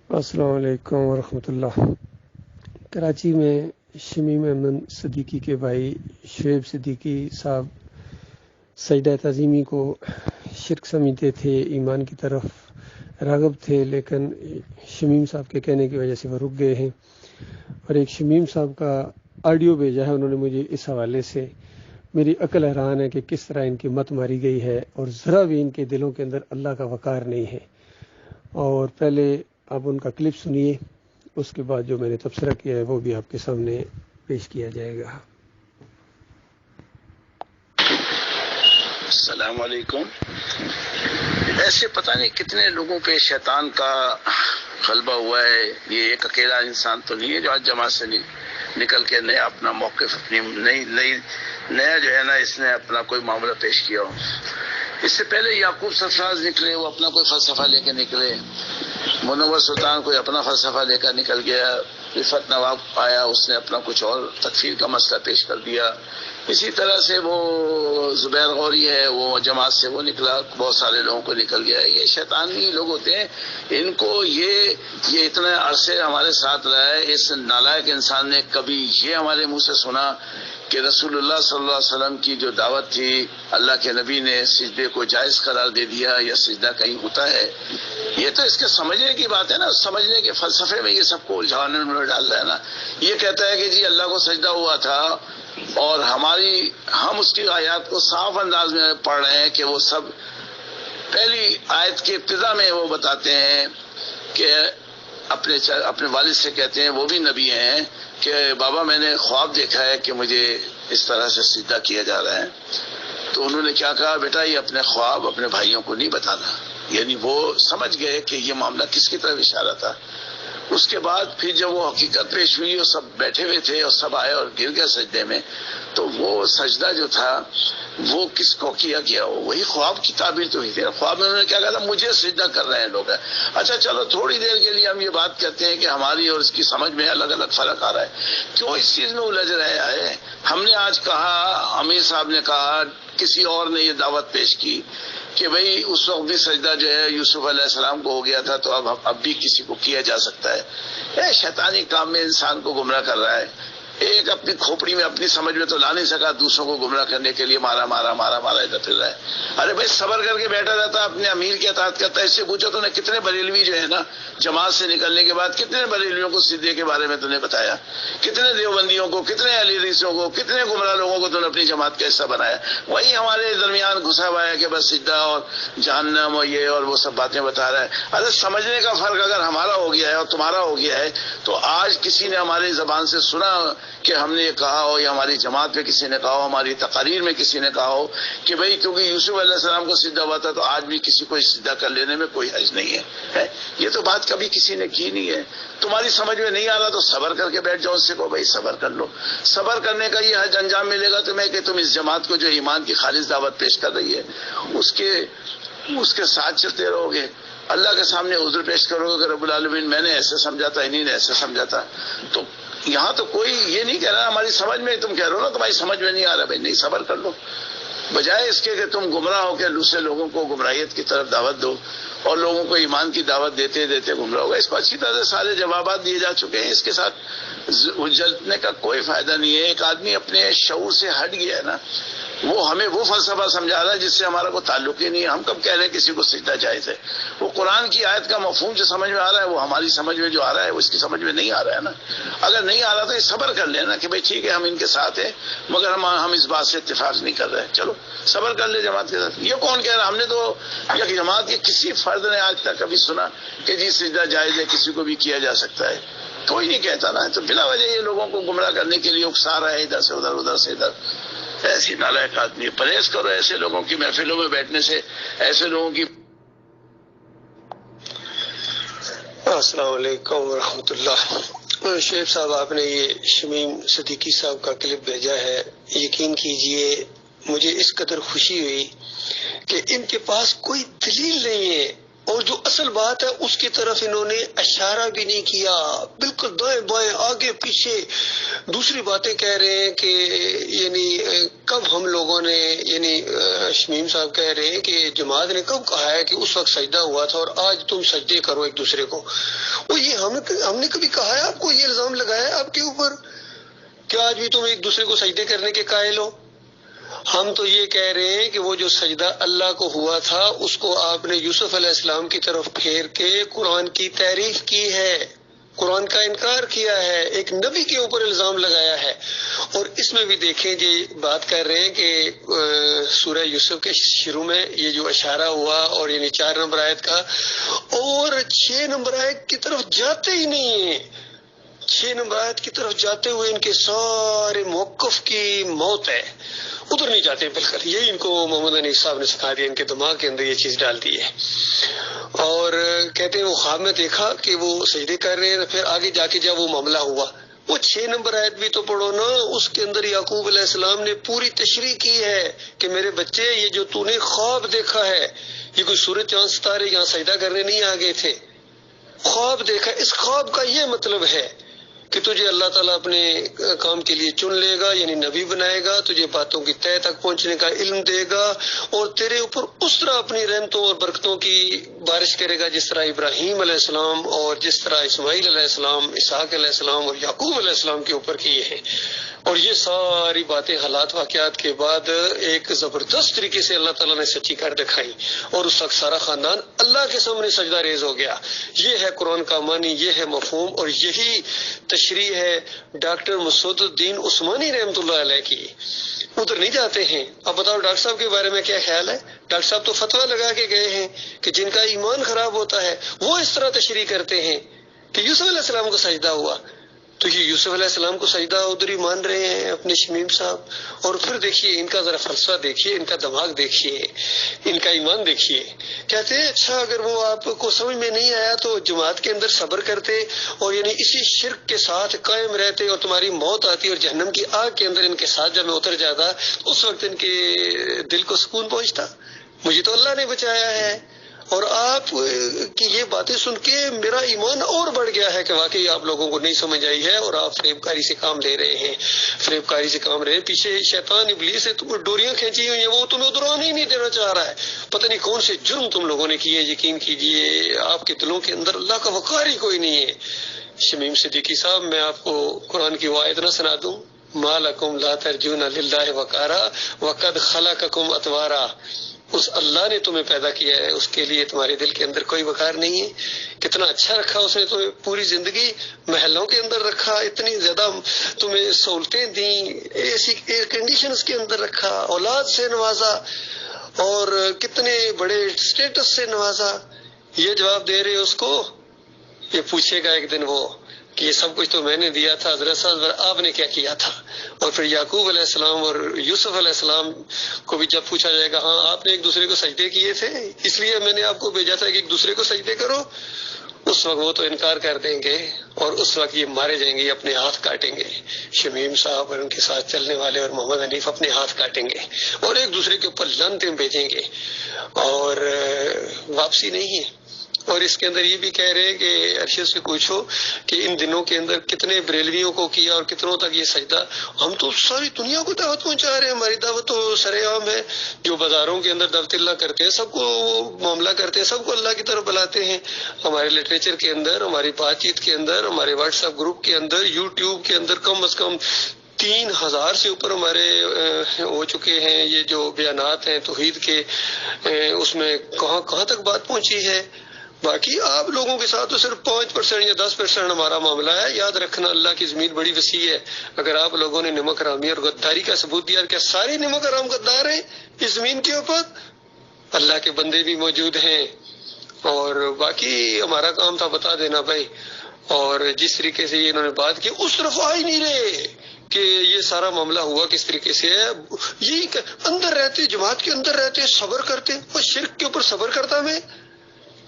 السلام علیکم ورحمۃ اللہ۔ کراچی میں شمیم احمد صدیقی کے بھائی شعیب صدیقی صاحب سجدہ تعظیمی کو شرک سمجھتے تھے، ایمان کی طرف راغب تھے، لیکن شمیم صاحب کے کہنے کی وجہ سے وہ رک گئے ہیں۔ اور ایک شمیم صاحب کا آڈیو بھیجا ہے انہوں نے مجھے، اس حوالے سے میری عقل حیران ہے کہ کس طرح ان کی مت ماری گئی ہے اور ذرا بھی ان کے دلوں کے اندر اللہ کا وقار نہیں ہے۔ اور پہلے آپ ان کا کلپ سنیے، اس کے بعد جو میں نے تبصرہ کیا ہے وہ بھی آپ کے سامنے پیش کیا جائے گا۔ السلام علیکم۔ ایسے پتہ نہیں کتنے لوگوں پہ شیطان کا غلبہ ہوا ہے۔ یہ ایک اکیلا انسان تو نہیں ہے جو آج جماعت سے نکل کے نیا اپنا موقف، اپنی نیا جو ہے نا اس نے اپنا کوئی معاملہ پیش کیا ہو۔ اس سے پہلے یعقوب سرفراز نکلے، وہ اپنا کوئی فلسفہ لے کے نکلے۔ منور سلطان کوئی اپنا فلسفہ لے کر نکل گیا۔ رفعت نواب آیا، اس نے اپنا کچھ اور تکفیر کا مسئلہ پیش کر دیا۔ اسی طرح سے وہ زبیر غوری ہے، وہ جماعت سے وہ نکلا، بہت سارے لوگوں کو نکل گیا۔ یہ شیطانی لوگ ہوتے ہیں، ان کو یہ اتنے عرصے ہمارے ساتھ رہا ہے۔ اس نالائق انسان نے کبھی یہ ہمارے منہ سے سنا کہ رسول اللہ صلی اللہ علیہ وسلم کی جو دعوت تھی، اللہ کے نبی نے سجدے کو جائز قرار دے دیا یا سجدہ کہیں ہوتا ہے؟ یہ تو اس کے سمجھنے کی بات ہے نا، سمجھنے کے فلسفے میں یہ سب کو الجھانے میں ڈال رہا ہے نا۔ یہ کہتا ہے کہ جی اللہ کو سجدہ ہوا تھا، اور ہم اس کی آیات کو صاف انداز میں پڑھ رہے ہیں کہ وہ سب پہلی آیت کے ابتدا میں وہ بتاتے ہیں کہ اپنے والد سے کہتے ہیں، وہ بھی نبی ہیں، کہ بابا میں نے خواب دیکھا ہے کہ مجھے اس طرح سے سجدہ کیا جا رہا ہے۔ تو انہوں نے کیا کہا، بیٹا یہ اپنے خواب اپنے بھائیوں کو نہیں بتانا۔ یعنی وہ سمجھ گئے کہ یہ معاملہ کس کی طرف اشارہ تھا۔ اس کے بعد پھر جب وہ حقیقت پیش ہوئی اور سب بیٹھے ہوئے تھے اور سب آئے اور گر گئے سجدے میں، تو وہ سجدہ جو تھا وہ کس کو کیا گیا؟ وہی خواب کی تعبیر تو ہوئی تھی۔ خواب میں انہوں نے کیا کہا تھا، مجھے سجدہ کر رہے ہیں لوگ۔ اچھا چلو تھوڑی دیر کے لیے ہم یہ بات کرتے ہیں کہ ہماری اور اس کی سمجھ میں الگ الگ فرق آ رہا ہے، کیوں اس چیز میں الجھ رہا ہے؟ ہم نے آج کہا، امیر صاحب نے کہا، کسی اور نے یہ دعوت پیش کی کہ بھئی اس وقت بھی سجدہ جو ہے یوسف علیہ السلام کو ہو گیا تھا، تو اب بھی کسی کو کیا جا سکتا ہے۔ شیطانی کام میں انسان کو گمراہ کر رہا ہے۔ ایک اپنی کھوپڑی میں اپنی سمجھ میں تو لا نہیں سکا، دوسروں کو گمراہ کرنے کے لیے مارا ادھر پھر رہا ہے۔ ارے بھائی صبر کر کے بیٹھا رہتا، اپنے امیر کی اطاعت کرتا۔ اس سے پوچھو تو نے کتنے بریلوی جو ہے نا جماعت سے نکلنے کے بعد کتنے بریلویوں کو سجدے کے بارے میں تو نے بتایا، کتنے دیوبندیوں کو، کتنے علی ریسوں کو، کتنے گمراہ لوگوں کو تو نے اپنی جماعت کا حصہ بنایا۔ وہی ہمارے درمیان گھسا ہوا ہے کہ بس سجدہ اور جہنم اور یہ اور وہ سب باتیں بتا رہا ہے۔ ارے سمجھنے کا فرق اگر ہمارا ہو گیا ہے اور تمہارا ہو گیا ہے، تو آج کسی نے ہماری زبان سے سنا کہ ہم نے یہ کہا ہو، یا ہماری جماعت میں کسی نے کہا ہو، ہماری تقاریر میں کسی نے کہا ہو کہ بھئی کیونکہ یوسف علیہ السلام کو سجدہ ہوا تھا تو آج بھی کسی کو سجدہ کر لینے میں کوئی حرج نہیں ہے۔ یہ تو بات کبھی کسی نے کی نہیں ہے۔ تمہاری سمجھ میں نہیں آ رہا تو صبر کر کے بیٹھ جاؤ، اس سے کہو بھائی صبر کر لو۔ صبر کرنے کا یہ حج انجام ملے گا تمہیں کہ تم اس جماعت کو جو ایمان کی خالص دعوت پیش کر رہی ہے اس کے ساتھ چلتے رہو گے، اللہ کے سامنے عذر پیش کرو گے کہ رب العالمین میں نے ایسے سمجھا تھا، انہی نے ایسے سمجھا تھا۔ تو یہاں تو کوئی یہ نہیں کہہ رہا ہماری سمجھ میں، تم کہہ رہے ہو نا تمہاری سمجھ میں نہیں آ رہا، بھائی نہیں صبر کر لو، بجائے اس کے کہ تم گمراہ ہو کے دوسرے لوگوں کو گمراہیت کی طرف دعوت دو اور لوگوں کو ایمان کی دعوت دیتے دیتے گمراہ ہوگا۔ اس کو اچھی طرح سے سارے جوابات دیے جا چکے ہیں، اس کے ساتھ الجھنے کا کوئی فائدہ نہیں ہے۔ ایک آدمی اپنے شعور سے ہٹ گیا ہے نا، وہ ہمیں وہ فلسفہ سمجھا رہا ہے جس سے ہمارا کوئی تعلق ہی نہیں ہے۔ ہم کب کہہ رہے ہیں کسی کو سجدہ جائز ہے؟ وہ قرآن کی آیت کا مفہوم جو سمجھ میں آ رہا ہے وہ ہماری سمجھ میں جو آ رہا ہے وہ اس کی سمجھ میں نہیں آ رہا ہے نا۔ اگر نہیں آ رہا تو یہ صبر کر لینا کہ بھئی ٹھیک ہے ہم ان کے ساتھ ہیں، مگر ہم اس بات سے اتفاق نہیں کر رہے، چلو صبر کر لے جماعت کے ساتھ۔ یہ کون کہہ رہا؟ ہم نے تو یا جماعت کے کسی فرد نے آج تک کبھی سنا کہ جی سجدہ جائز ہے، کسی کو بھی کیا جا سکتا ہے؟ کوئی نہیں کہتا نا۔ تو بلا وجہ یہ لوگوں کو گمراہ کرنے کے لیے اکسا رہا ہے ادھر سے ادھر، ادھر سے ادھر۔ ایسی نالائق آدمی، پرہیز کرو ایسے لوگوں کی محفلوں میں بیٹھنے سے، ایسے لوگوں کی۔ السلام علیکم ورحمۃ اللہ۔ شعیب صاحب آپ نے یہ شمیم صدیقی صاحب کا کلپ بھیجا ہے، یقین کیجئے مجھے اس قدر خوشی ہوئی کہ ان کے پاس کوئی دلیل نہیں ہے اور جو اصل بات ہے اس کی طرف انہوں نے اشارہ بھی نہیں کیا، بالکل دائیں بائیں آگے پیچھے دوسری باتیں کہہ رہے ہیں کہ یعنی کب ہم لوگوں نے، یعنی شمیم صاحب کہہ رہے ہیں کہ جماعت نے کب کہا ہے کہ اس وقت سجدہ ہوا تھا اور آج تم سجدے کرو ایک دوسرے کو؟ وہ یہ ہم نے کبھی کہا ہے آپ کو، یہ الزام لگایا ہے آپ کے اوپر کہ آج بھی تم ایک دوسرے کو سجدے کرنے کے قائل ہو؟ ہم تو یہ کہہ رہے ہیں کہ وہ جو سجدہ اللہ کو ہوا تھا اس کو آپ نے یوسف علیہ السلام کی طرف پھیر کے قرآن کی تعریف کی ہے، قرآن کا انکار کیا ہے، ایک نبی کے اوپر الزام لگایا ہے۔ اور اس میں بھی دیکھیں جی بات کر رہے ہیں کہ سورہ یوسف کے شروع میں یہ جو اشارہ ہوا اور یعنی 4 نمبر آیت کا، اور 6 نمبر آیت کی طرف جاتے ہی نہیں ہیں، 6 نمبر آیت کی طرف جاتے ہوئے ان کے سارے موقف کی موت ہے، ادھر نہیں جاتے بالکل۔ یہی ان کو محمد حنیف صاحب نے سکھا دیا، ان کے دماغ کے اندر یہ چیز ڈال دی ہے۔ اور کہتے ہیں وہ خواب میں دیکھا کہ وہ سجدے کر رہے ہیں، پھر آگے جا کے جب وہ معاملہ ہوا، وہ 6 نمبر آیت بھی تو پڑھو نا، اس کے اندر یعقوب علیہ السلام نے پوری تشریح کی ہے کہ میرے بچے یہ جو تو نے خواب دیکھا ہے، یہ کوئی سورج چاند ستارے یہاں سجدہ کرنے نہیں آ گئے تھے، خواب دیکھا۔ اس خواب کا یہ مطلب ہے کہ تجھے اللہ تعالیٰ اپنے کام کے لیے چن لے گا، یعنی نبی بنائے گا، تجھے باتوں کی تہہ تک پہنچنے کا علم دے گا، اور تیرے اوپر اس طرح اپنی رحمتوں اور برکتوں کی بارش کرے گا جس طرح ابراہیم علیہ السلام اور جس طرح اسماعیل علیہ السلام، اسحاق علیہ السلام اور یعقوب علیہ السلام کے اوپر کیے ہیں۔ اور یہ ساری باتیں حالات واقعات کے بعد ایک زبردست طریقے سے اللہ تعالیٰ نے سچی کر دکھائی، اور اس وقت سارا خاندان اللہ کے سامنے سجدہ ریز ہو گیا۔ یہ ہے قرآن کا معنی، یہ ہے مفہوم، اور یہی تشریح ہے ڈاکٹر مسعود الدین عثمانی رحمۃ اللہ علیہ کی۔ ادھر نہیں جاتے ہیں۔ اب بتاؤ ڈاکٹر صاحب کے بارے میں کیا خیال ہے؟ ڈاکٹر صاحب تو فتویٰ لگا کے گئے ہیں کہ جن کا ایمان خراب ہوتا ہے وہ اس طرح تشریح کرتے ہیں کہ یوسف علیہ السلام کو سجدہ ہوا، تو یہ یوسف علیہ السلام کو سجدہ ادھر ہی مان رہے ہیں اپنے شمیم صاحب۔ اور پھر دیکھیے ان کا ذرا فلسفہ دیکھیے، ان کا دماغ دیکھیے، ان کا ایمان دیکھیے۔ کہتے ہیں اچھا اگر وہ آپ کو سمجھ میں نہیں آیا تو جماعت کے اندر صبر کرتے اور یعنی اسی شرک کے ساتھ قائم رہتے، اور تمہاری موت آتی اور جہنم کی آگ کے اندر ان کے ساتھ جب میں اتر جاتا اس وقت ان کے دل کو سکون پہنچتا۔ مجھے تو اللہ نے بچایا ہے، اور آپ کی یہ باتیں سن کے میرا ایمان اور بڑھ گیا ہے کہ واقعی آپ لوگوں کو نہیں سمجھ آئی ہے اور آپ فریب کاری سے کام لے رہے ہیں، فریب کاری سے کام رہے ہیں۔ پیچھے شیطان ابلیس سے تم ڈوریاں کھینچی ہوئی ہیں، وہ تمہیں ادھر آنے ہی نہیں دینا چاہ رہا ہے۔ پتہ نہیں کون سے جرم تم لوگوں نے کیے، یقین کیجئے آپ کے دلوں کے اندر اللہ کا وقار ہی کوئی نہیں ہے۔ شمیم صدیقی صاحب، میں آپ کو قرآن کی وہ آیت نہ سنا دوں؟ ما لکم لا ترجون للہ وقارا وقد خلقکم اطوارا۔ اس اللہ نے تمہیں پیدا کیا ہے، اس کے لیے تمہارے دل کے اندر کوئی وقار نہیں ہے۔ کتنا اچھا رکھا اس نے تمہیں، پوری زندگی محلوں کے اندر رکھا، اتنی زیادہ تمہیں سہولتیں دیں، ایسی ایئر کنڈیشنز کے اندر رکھا، اولاد سے نوازا، اور کتنے بڑے سٹیٹس سے نوازا۔ یہ جواب دے رہے اس کو، یہ پوچھے گا ایک دن وہ کہ یہ سب کچھ تو میں نے دیا تھا حضرت صاحب، آپ نے کیا کیا تھا؟ اور پھر یعقوب علیہ السلام اور یوسف علیہ السلام کو بھی جب پوچھا جائے گا، ہاں آپ نے ایک دوسرے کو سجدے کیے تھے، اس لیے میں نے آپ کو بھیجا تھا کہ ایک دوسرے کو سجدے کرو، اس وقت وہ تو انکار کر دیں گے، اور اس وقت یہ مارے جائیں گے، اپنے ہاتھ کاٹیں گے۔ شمیم صاحب اور ان کے ساتھ چلنے والے اور محمد حنیف اپنے ہاتھ کاٹیں گے اور ایک دوسرے کے اوپر لعنتیں بھیجیں گے، اور واپسی نہیں ہے۔ اور اس کے اندر یہ بھی کہہ رہے ہیں کہ ارشد سے پوچھو کہ ان دنوں کے اندر کتنے بریلویوں کو کیا اور کتنوں تک یہ سجدہ۔ ہم تو ساری دنیا کو دعوت پہنچا رہے ہیں، ہماری دعوت تو سر عام ہے۔ جو بازاروں کے اندر دعوت اللہ کرتے ہیں، سب کو معاملہ کرتے ہیں، سب کو اللہ کی طرف بلاتے ہیں۔ ہمارے لٹریچر کے اندر، ہماری بات چیت کے اندر، ہمارے واٹس ایپ گروپ کے اندر، یوٹیوب کے اندر کم از کم 3000 سے اوپر ہمارے ہو چکے ہیں یہ جو بیانات ہیں توحید کے، اس میں کہاں کہاں تک بات پہنچی ہے۔ باقی آپ لوگوں کے ساتھ تو صرف 5% یا 10% ہمارا معاملہ ہے۔ یاد رکھنا اللہ کی زمین بڑی وسیع ہے۔ اگر آپ لوگوں نے نمک حرامی اور غداری کا ثبوت دیا، کیا ساری نمک حرام غدار ہیں اس زمین کے اوپر؟ اللہ کے بندے بھی موجود ہیں، اور باقی ہمارا کام تھا بتا دینا بھائی۔ اور جس طریقے سے یہ انہوں نے بات کی، اس طرف آ ہی نہیں رہے کہ یہ سارا معاملہ ہوا کس طریقے سے ہے۔ یہی اندر رہتے، جماعت کے اندر رہتے، صبر کرتے، وہ شرک کے اوپر صبر کرتا میں۔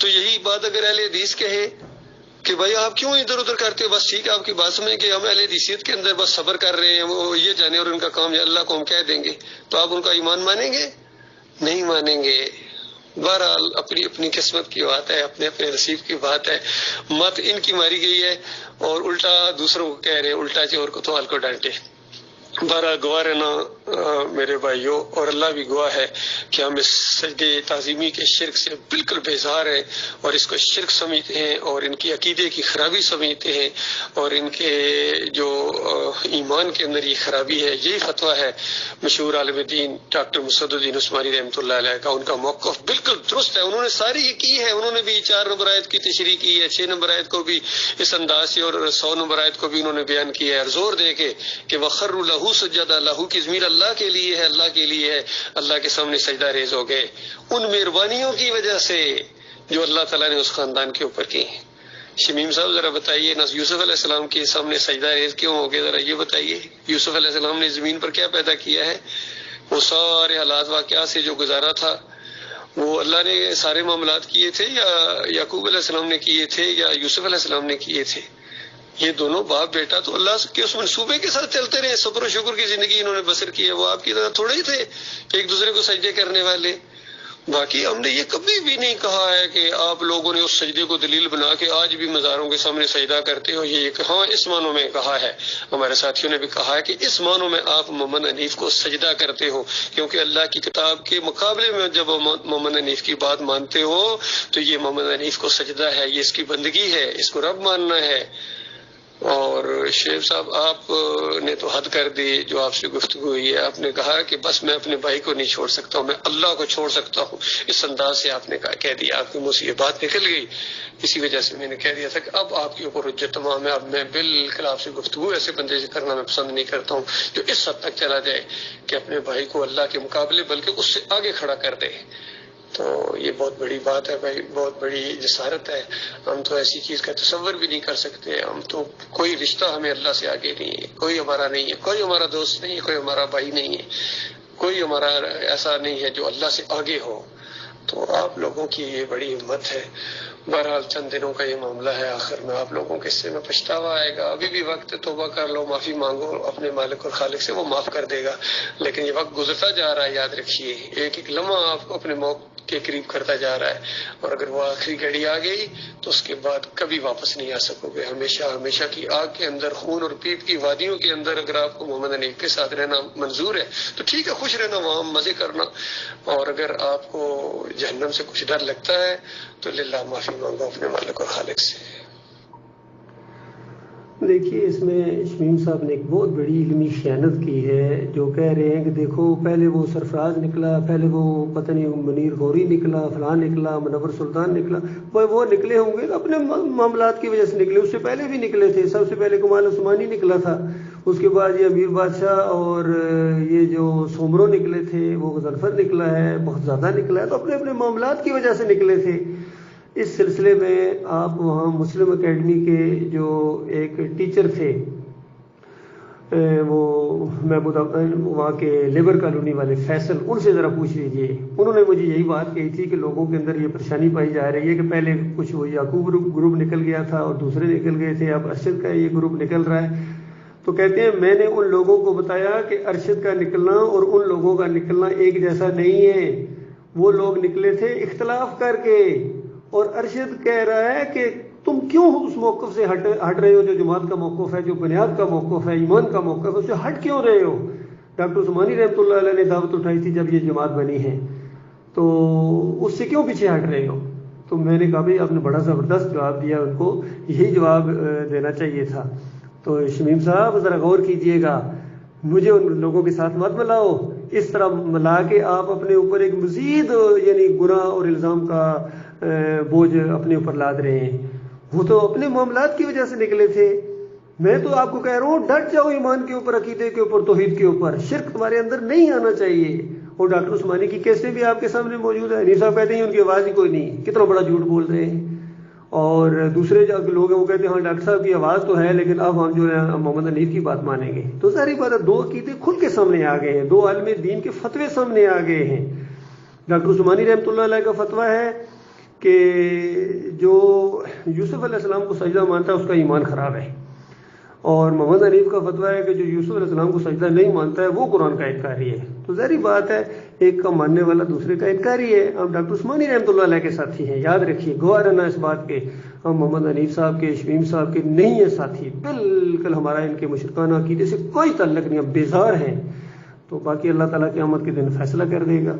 تو یہی بات اگر اہل حدیث کہے کہ بھائی آپ کیوں ادھر ادھر کرتے ہو، بس ٹھیک ہے آپ کی بات سمجھ کہ ہم اہل حدیثیت کے اندر بس صبر کر رہے ہیں، وہ یہ جانے اور ان کا کام اللہ کو ہم کہہ دیں گے، تو آپ ان کا ایمان مانیں گے؟ نہیں مانیں گے۔ بہرحال اپنی اپنی قسمت کی بات ہے، اپنے اپنے نصیب کی بات ہے. مت ان کی ماری گئی ہے اور الٹا دوسروں کو کہہ رہے ہیں الٹا چور کو تو حال کو ڈانٹے. بہرحال گواہ رہنا میرے بھائیوں، اور اللہ بھی گواہ ہے کہ ہم اس سجدے تعظیمی کے شرک سے بالکل بیزار ہیں اور اس کو شرک سمجھتے ہیں اور ان کی عقیدے کی خرابی سمجھتے ہیں اور ان کے جو ایمان کے اندر یہ خرابی ہے. یہی فتویٰ ہے مشہور عالم دین ڈاکٹر مسعود الدین عثمانی رحمۃ اللہ علیہ کا. ان کا موقف بالکل درست ہے، انہوں نے ساری یہ کی ہے. انہوں نے بھی 4 نمبر آیت کی تشریح کی ہے، 6 نمبر آیت کو بھی اس انداز سے اور 100 نمبر آیت کو بھی انہوں نے بیان کیا ہے، اور زور دے کے کہ وَخَرُّوا لَهُ سجدہ، لہو کی ضمیر اللہ کے لیے ہے، اللہ کے لیے ہے، اللہ کے سامنے سجدہ ریز ہو گئے ان مہربانیوں کی وجہ سے جو اللہ تعالیٰ نے اس خاندان کے اوپر کی. شمیم صاحب ذرا بتائیے نا، یوسف علیہ السلام کے سامنے سجدہ ریز کیوں ہو گئے؟ ذرا یہ بتائیے. یوسف علیہ السلام نے زمین پر کیا پیدا کیا ہے؟ وہ سارے حالات واقعات سے جو گزارا تھا وہ اللہ نے سارے معاملات کیے تھے یا یعقوب علیہ السلام نے کیے تھے یا یوسف علیہ السلام نے کیے تھے؟ یہ دونوں باپ بیٹا تو اللہ کے اس منصوبے کے ساتھ چلتے رہے، صبر و شکر کی زندگی انہوں نے بسر کی ہے. وہ آپ کی طرح تھوڑے ہی تھے کہ ایک دوسرے کو سجدے کرنے والے. باقی ہم نے یہ کبھی بھی نہیں کہا ہے کہ آپ لوگوں نے اس سجدے کو دلیل بنا کے آج بھی مزاروں کے سامنے سجدہ کرتے ہو. یہ ہاں اس معنوں میں کہا ہے، ہمارے ساتھیوں نے بھی کہا ہے کہ اس معنوں میں آپ محمد حنیف کو سجدہ کرتے ہو، کیونکہ اللہ کی کتاب کے مقابلے میں جب محمد حنیف کی بات مانتے ہو تو یہ محمد حنیف کو سجدہ ہے، یہ اس کی بندگی ہے، اس کو رب ماننا ہے. اور شیخ صاحب آپ نے تو حد کر دی جو آپ سے گفتگو ہوئی ہے. آپ نے کہا کہ بس میں اپنے بھائی کو نہیں چھوڑ سکتا ہوں، میں اللہ کو چھوڑ سکتا ہوں. اس انداز سے آپ نے کہہ دیا، آپ کے منہ سے یہ بات نکل گئی. اسی وجہ سے میں نے کہہ دیا تھا کہ اب آپ کے اوپر حجت تمام ہے. اب میں بالکل آپ سے گفتگو ایسے بندے سے کرنا میں پسند نہیں کرتا ہوں جو اس حد تک چلا جائے کہ اپنے بھائی کو اللہ کے مقابلے بلکہ اس سے آگے کھڑا کر دے. تو یہ بہت بڑی بات ہے بھائی، بہت بڑی جسارت ہے. ہم تو ایسی چیز کا تصور بھی نہیں کر سکتے. ہم تو کوئی رشتہ ہمیں اللہ سے آگے نہیں ہے، کوئی ہمارا نہیں ہے، کوئی ہمارا دوست نہیں ہے، کوئی ہمارا بھائی نہیں ہے، کوئی ہمارا ایسا نہیں ہے جو اللہ سے آگے ہو. تو آپ لوگوں کی یہ بڑی ہمت ہے. بہرحال چند دنوں کا یہ معاملہ ہے، آخر میں آپ لوگوں کے حصے میں پچھتاوا آئے گا. ابھی بھی وقت، توبہ کر لو، معافی مانگو اپنے مالک اور خالق سے، وہ معاف کر دے گا. لیکن یہ وقت گزرتا جا رہا ہے، یاد رکھیے ایک ایک لمحہ آپ کو اپنے موت کے قریب کرتا جا رہا ہے. اور اگر وہ آخری گھڑی آ گئی تو اس کے بعد کبھی واپس نہیں آ سکو گے. ہمیشہ ہمیشہ کی آگ کے اندر، خون اور پیپ کی وادیوں کے اندر اگر آپ کو محمد حنیف کے ساتھ رہنا منظور ہے تو ٹھیک ہے، خوش رہنا، وہاں مزے کرنا. اور اگر آپ کو جہنم سے کچھ ڈر لگتا ہے تو للہ معافی مانگو اپنے مالک اور خالق سے. دیکھیے اس میں شمیم صاحب نے ایک بہت بڑی علمی خیانت کی ہے، جو کہہ رہے ہیں کہ دیکھو پہلے وہ سرفراز نکلا، پہلے وہ پتہ نہیں منیر غوری نکلا، فلاں نکلا، منور سلطان نکلا. وہ نکلے ہوں گے اپنے معاملات کی وجہ سے نکلے، اس سے پہلے بھی نکلے تھے. سب سے پہلے کمال عثمانی نکلا تھا، اس کے بعد یہ امیر بادشاہ اور یہ جو سومرو نکلے تھے، وہ غضنفر نکلا ہے، بہت زیادہ نکلا ہے. تو اپنے اپنے معاملات کی وجہ سے نکلے تھے. اس سلسلے میں آپ وہاں مسلم اکیڈمی کے جو ایک ٹیچر تھے، وہ محمود وہاں کے لیبر کالونی والے فیصل، ان سے ذرا پوچھ لیجئے. انہوں نے مجھے یہی بات کہی تھی کہ لوگوں کے اندر یہ پریشانی پائی جا رہی ہے کہ پہلے کچھ وہ یعقوب گروپ نکل گیا تھا اور دوسرے نکل گئے تھے، اب ارشد کا یہ گروپ نکل رہا ہے. تو کہتے ہیں میں نے ان لوگوں کو بتایا کہ ارشد کا نکلنا اور ان لوگوں کا نکلنا ایک جیسا نہیں ہے. وہ لوگ نکلے تھے اختلاف کر کے، اور ارشد کہہ رہا ہے کہ تم کیوں اس موقف سے ہٹ رہے ہو جو جماعت کا موقف ہے، جو بنیاد کا موقف ہے، ایمان کا موقف ہے، اس سے ہٹ کیوں رہے ہو؟ ڈاکٹر عثمانی رحمۃ اللہ علیہ نے دعوت اٹھائی تھی جب یہ جماعت بنی ہے، تو اس سے کیوں پیچھے ہٹ رہے ہو؟ تو میں نے کہا بھائی آپ نے بڑا زبردست جواب دیا، ان کو یہی جواب دینا چاہیے تھا. تو شمیم صاحب ذرا غور کیجئے گا، مجھے ان لوگوں کے ساتھ مت ملاؤ. اس طرح ملا کے آپ اپنے اوپر ایک مزید یعنی گناہ اور الزام کا بوجھ اپنے اوپر لاد رہے ہیں. وہ تو اپنے معاملات کی وجہ سے نکلے تھے. میں تو آپ کو کہہ رہا ہوں ڈٹ جاؤ ایمان کے اوپر، عقیدے کے اوپر، توحید کے اوپر. شرک تمہارے اندر نہیں آنا چاہیے. اور ڈاکٹر عثمانی کی کیسے بھی آپ کے سامنے موجود ہے. حنیف صاحب کہتے ہیں ان کی آواز ہی کوئی نہیں، کتنا بڑا جھوٹ بول رہے ہیں. اور دوسرے جو لوگ ہیں وہ کہتے ہیں ہاں ڈاکٹر صاحب کی آواز تو ہے لیکن اب ہم جو ہے محمد حنیف کی بات مانیں گے. تو ظاہری بات ہے دو عقیدے کھل کے سامنے آ گئے ہیں، دو عالم دین کے فتوے سامنے آ گئے ہیں. ڈاکٹر عثمانی رحمۃ اللہ علیہ کا فتویٰ ہے کہ جو یوسف علیہ السلام کو سجدہ مانتا ہے اس کا ایمان خراب ہے، اور محمد حنیف کا فتویٰ ہے کہ جو یوسف علیہ السلام کو سجدہ نہیں مانتا ہے وہ قرآن کا انکاری ہے. تو ظاہری بات ہے ایک کا ماننے والا دوسرے کا انکاری ہے. اب ڈاکٹر عثمانی رحمۃ اللہ علیہ کے ساتھی ہیں, یاد رکھیے, گواہ رہنا اس بات کے. ہم محمد حنیف صاحب کے, شمیم صاحب کے نہیں ہیں ساتھی, بالکل ہمارا ان کے مشرکانہ عقیدے سے کوئی تعلق نہیں, اب بیزار ہیں. تو باقی اللہ تعالیٰ قیامت کے دن فیصلہ کر دے گا.